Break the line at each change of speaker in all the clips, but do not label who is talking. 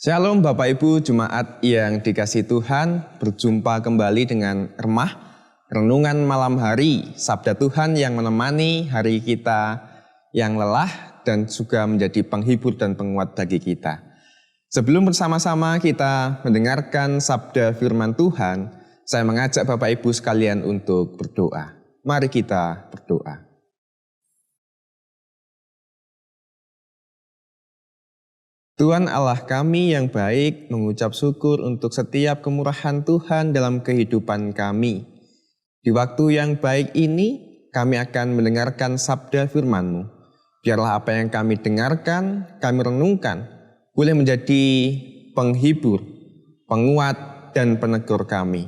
Shalom Bapak Ibu Jemaat yang dikasihi Tuhan, berjumpa kembali dengan Remah, renungan malam hari, sabda Tuhan yang menemani hari kita yang lelah dan juga menjadi penghibur dan penguat bagi kita. Sebelum bersama-sama kita mendengarkan sabda firman Tuhan, saya mengajak Bapak Ibu sekalian untuk berdoa. Mari kita berdoa. Tuhan Allah kami yang baik, mengucap syukur untuk setiap kemurahan Tuhan dalam kehidupan kami. Di waktu yang baik ini, kami akan mendengarkan sabda firman-Mu. Biarlah apa yang kami dengarkan, kami renungkan, boleh menjadi penghibur, penguat, dan penegur kami.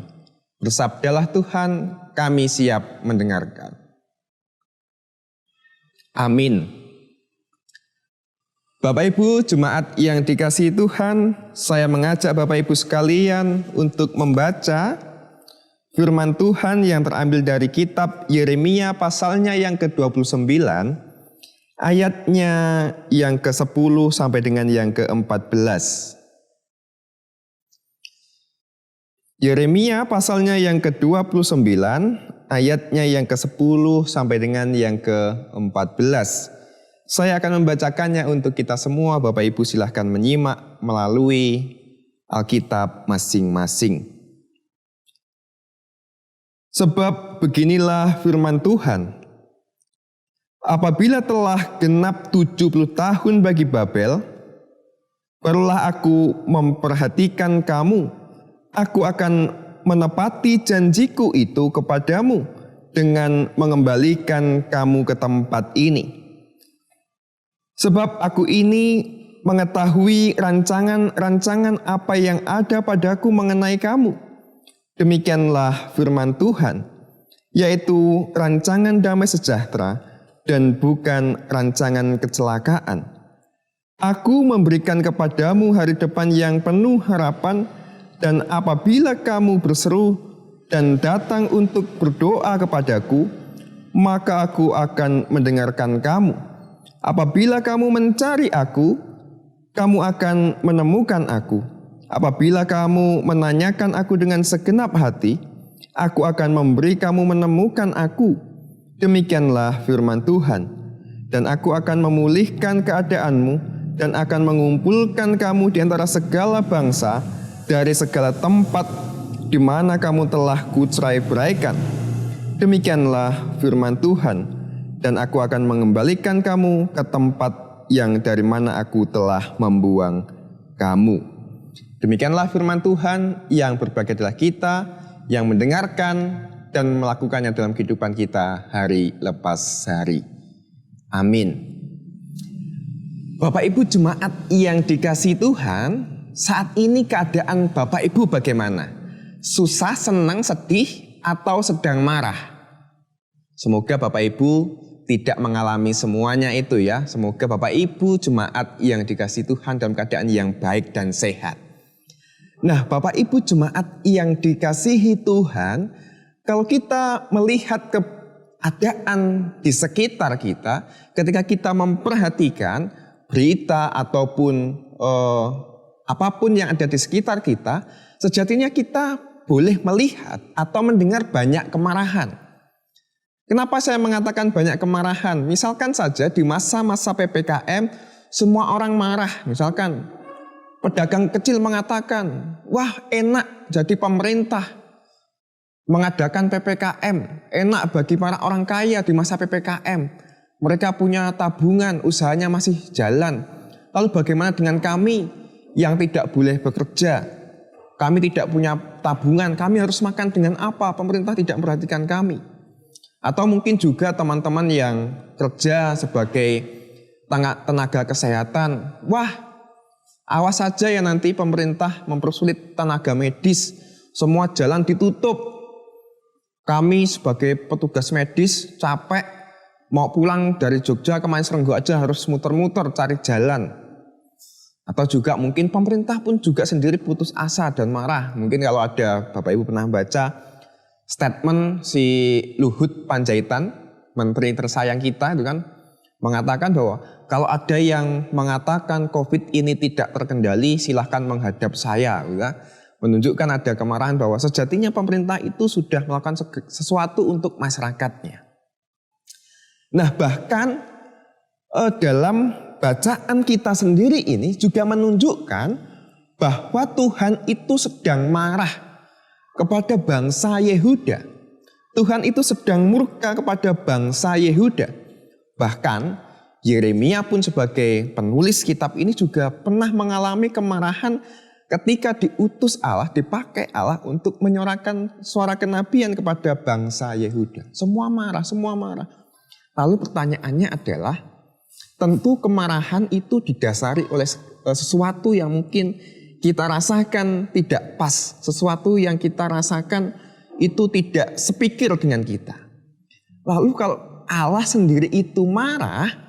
Bersabdalah Tuhan, kami siap mendengarkan. Amin. Bapak Ibu Jemaat yang dikasihi Tuhan, saya mengajak Bapak Ibu sekalian untuk membaca firman Tuhan yang terambil dari kitab Yeremia pasalnya yang ke-29, ayatnya yang ke-10 sampai dengan yang ke-14. Yeremia pasalnya yang ke-29, ayatnya yang ke-10 sampai dengan yang ke-14. Saya akan membacakannya untuk kita semua. Bapak Ibu silahkan menyimak melalui Alkitab masing-masing. Sebab beginilah firman Tuhan. Apabila telah genap 70 tahun bagi Babel, barulah aku memperhatikan kamu. Aku akan menepati janjiku itu kepadamu dengan mengembalikan kamu ke tempat ini. Sebab aku ini mengetahui rancangan-rancangan apa yang ada padaku mengenai kamu. Demikianlah firman Tuhan, yaitu rancangan damai sejahtera dan bukan rancangan kecelakaan. Aku memberikan kepadamu hari depan yang penuh harapan, dan apabila kamu berseru dan datang untuk berdoa kepadaku, maka aku akan mendengarkan kamu. Apabila kamu mencari aku, kamu akan menemukan aku. Apabila kamu menanyakan aku dengan segenap hati, aku akan memberi kamu menemukan aku. Demikianlah firman Tuhan. Dan aku akan memulihkan keadaanmu dan akan mengumpulkan kamu di antara segala bangsa, dari segala tempat di mana kamu telah kucerai-beraikan. Demikianlah firman Tuhan. Dan aku akan mengembalikan kamu ke tempat yang dari mana aku telah membuang kamu. Demikianlah firman Tuhan yang berbahagia adalah kita yang mendengarkan dan melakukannya dalam kehidupan kita hari lepas hari. Amin. Bapak Ibu Jemaat yang dikasihi Tuhan, saat ini keadaan Bapak Ibu bagaimana? Susah, senang, sedih, atau sedang marah? Semoga Bapak Ibu tidak mengalami semuanya itu ya. Semoga Bapak Ibu Jemaat yang dikasihi Tuhan dalam keadaan yang baik dan sehat. Nah, Bapak Ibu Jemaat yang dikasihi Tuhan, kalau kita melihat keadaan di sekitar kita, ketika kita memperhatikan berita ataupun apapun yang ada di sekitar kita, sejatinya kita boleh melihat atau mendengar banyak kemarahan. Kenapa saya mengatakan banyak kemarahan? Misalkan saja di masa-masa PPKM, semua orang marah. Misalkan pedagang kecil mengatakan, wah enak jadi pemerintah mengadakan PPKM. Enak bagi para orang kaya di masa PPKM. Mereka punya tabungan, usahanya masih jalan. Lalu bagaimana dengan kami yang tidak boleh bekerja? Kami tidak punya tabungan, kami harus makan dengan apa? Pemerintah tidak memperhatikan kami. Atau mungkin juga teman-teman yang kerja sebagai tenaga kesehatan. Wah, awas saja ya nanti pemerintah mempersulit tenaga medis. Semua jalan ditutup. Kami sebagai petugas medis capek. Mau pulang dari Jogja ke Manisrenggo aja harus muter-muter cari jalan. Atau juga mungkin pemerintah pun juga sendiri putus asa dan marah. Mungkin kalau ada Bapak Ibu pernah baca statement si Luhut Panjaitan, menteri tersayang kita itu kan, mengatakan bahwa kalau ada yang mengatakan COVID ini tidak terkendali, silahkan menghadap saya. Ya. Menunjukkan ada kemarahan bahwa sejatinya pemerintah itu sudah melakukan sesuatu untuk masyarakatnya. Nah bahkan dalam bacaan kita sendiri ini juga menunjukkan bahwa Tuhan itu sedang marah kepada bangsa Yehuda. Tuhan itu sedang murka kepada bangsa Yehuda. Bahkan Yeremia pun sebagai penulis kitab ini juga pernah mengalami kemarahan ketika diutus Allah, dipakai Allah untuk menyuarakan suara kenabian kepada bangsa Yehuda. Semua marah, semua marah. Lalu pertanyaannya adalah, tentu kemarahan itu didasari oleh sesuatu yang mungkin kita rasakan tidak pas. Sesuatu yang kita rasakan itu tidak sepikir dengan kita. Lalu kalau Allah sendiri itu marah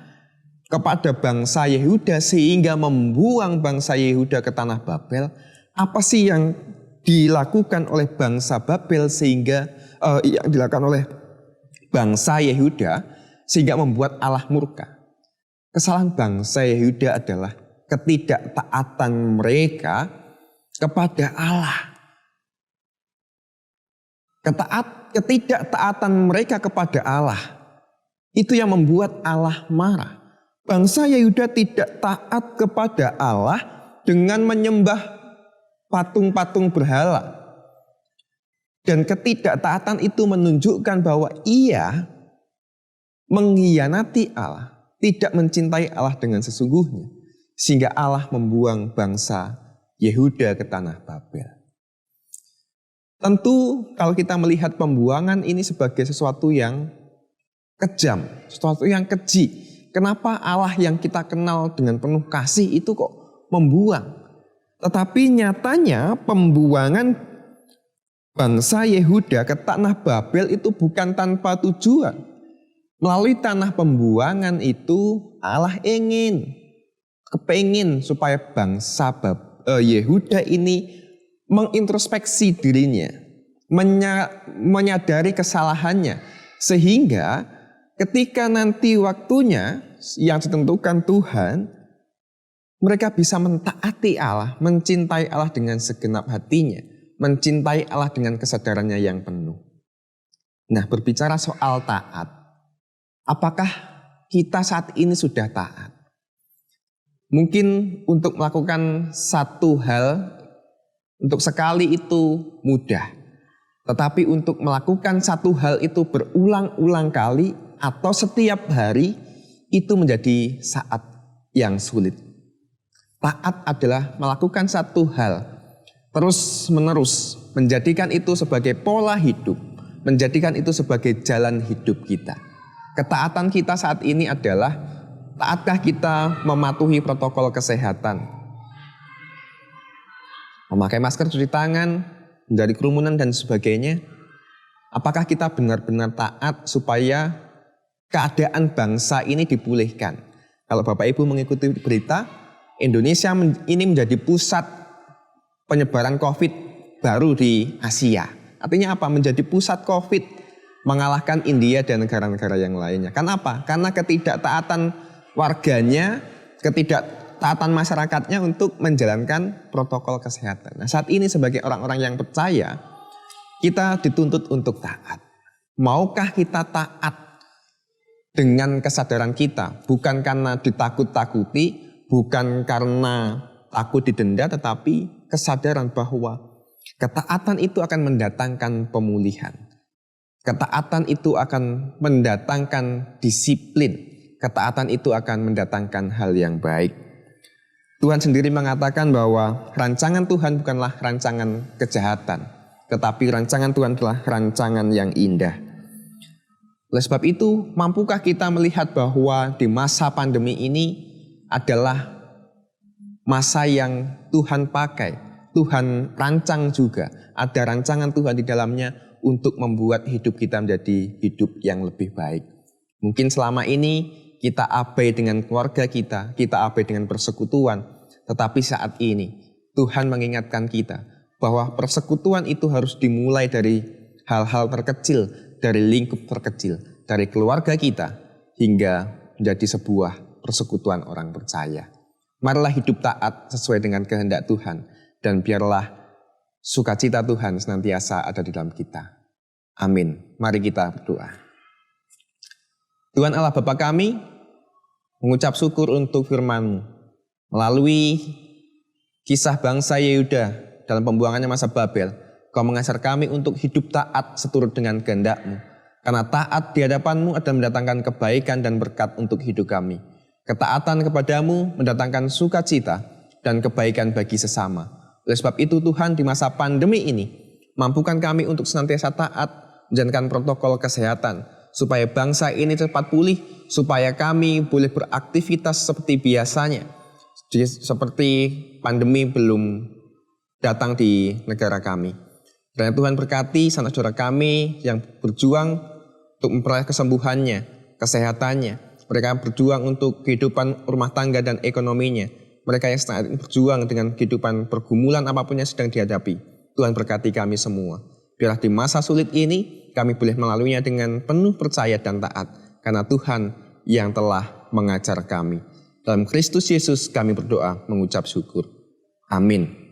kepada bangsa Yehuda sehingga membuang bangsa Yehuda ke tanah Babel, apa sih yang dilakukan oleh bangsa Babel sehingga yang dilakukan oleh bangsa Yehuda sehingga membuat Allah murka? Kesalahan bangsa Yehuda adalah ketidaktaatan mereka kepada Allah. Ketidaktaatan mereka kepada Allah itu yang membuat Allah marah. Bangsa Yehuda tidak taat kepada Allah dengan menyembah patung-patung berhala. Dan ketidaktaatan itu menunjukkan bahwa ia mengkhianati Allah, tidak mencintai Allah dengan sesungguhnya. Sehingga Allah membuang bangsa Yehuda ke tanah Babel. Tentu kalau kita melihat pembuangan ini sebagai sesuatu yang kejam, sesuatu yang keji. Kenapa Allah yang kita kenal dengan penuh kasih itu kok membuang? Tetapi nyatanya pembuangan bangsa Yehuda ke tanah Babel itu bukan tanpa tujuan. Melalui tanah pembuangan itu Allah kepengin supaya bangsa Yehuda ini mengintrospeksi dirinya, menyadari kesalahannya, sehingga ketika nanti waktunya yang ditentukan Tuhan, mereka bisa mentaati Allah, mencintai Allah dengan segenap hatinya, mencintai Allah dengan kesadarannya yang penuh. Nah, berbicara soal taat, apakah kita saat ini sudah taat? Mungkin untuk melakukan satu hal, untuk sekali itu mudah. Tetapi untuk melakukan satu hal itu berulang-ulang kali atau setiap hari itu menjadi saat yang sulit. Taat adalah melakukan satu hal terus menerus, menjadikan itu sebagai pola hidup, menjadikan itu sebagai jalan hidup kita. Ketaatan kita saat ini adalah, taatkah kita mematuhi protokol kesehatan? Memakai masker, cuci tangan, hindari kerumunan dan sebagainya. Apakah kita benar-benar taat supaya keadaan bangsa ini dipulihkan? Kalau Bapak Ibu mengikuti berita, Indonesia ini menjadi pusat penyebaran COVID baru di Asia. Artinya apa? Menjadi pusat COVID, mengalahkan India dan negara-negara yang lainnya. Kenapa? Karena ketidaktaatan warganya, ketidaktaatan masyarakatnya untuk menjalankan protokol kesehatan. Nah, saat ini sebagai orang-orang yang percaya, kita dituntut untuk taat. Maukah kita taat dengan kesadaran kita, bukan karena ditakut-takuti, bukan karena takut didenda, tetapi kesadaran bahwa ketaatan itu akan mendatangkan pemulihan. Ketaatan itu akan mendatangkan disiplin. Ketaatan itu akan mendatangkan hal yang baik. Tuhan sendiri mengatakan bahwa rancangan Tuhan bukanlah rancangan kejahatan, tetapi rancangan Tuhan adalah rancangan yang indah. Oleh sebab itu, mampukah kita melihat bahwa di masa pandemi ini adalah masa yang Tuhan pakai, Tuhan rancang juga. Ada rancangan Tuhan di dalamnya untuk membuat hidup kita menjadi hidup yang lebih baik. Mungkin selama ini kita abai dengan keluarga kita abai dengan persekutuan. Tetapi saat ini Tuhan mengingatkan kita bahwa persekutuan itu harus dimulai dari hal-hal terkecil, dari lingkup terkecil, dari keluarga kita hingga menjadi sebuah persekutuan orang percaya. Marilah hidup taat sesuai dengan kehendak Tuhan, dan biarlah sukacita Tuhan senantiasa ada di dalam kita. Amin. Mari kita berdoa. Tuhan Allah Bapa kami, mengucap syukur untuk firman-Mu. Melalui kisah bangsa Yehuda dalam pembuangannya masa Babel, Kau mengajar kami untuk hidup taat seturut dengan kehendak-Mu. Karena taat di hadapan-Mu adalah mendatangkan kebaikan dan berkat untuk hidup kami. Ketaatan kepadamu mendatangkan sukacita dan kebaikan bagi sesama. Oleh sebab itu Tuhan, di masa pandemi ini, mampukan kami untuk senantiasa taat, menjalankan protokol kesehatan, supaya bangsa ini cepat pulih, supaya kami boleh beraktivitas seperti biasanya. Seperti pandemi belum datang di negara kami. Dan Tuhan berkati sanak saudara kami yang berjuang untuk memperoleh kesembuhannya, kesehatannya. Mereka berjuang untuk kehidupan rumah tangga dan ekonominya. Mereka yang sedang berjuang dengan kehidupan pergumulan apapun yang sedang dihadapi. Tuhan berkati kami semua. Biarlah di masa sulit ini kami boleh melaluinya dengan penuh percaya dan taat. Karena Tuhan yang telah mengajar kami. Dalam Kristus Yesus kami berdoa mengucap syukur. Amin.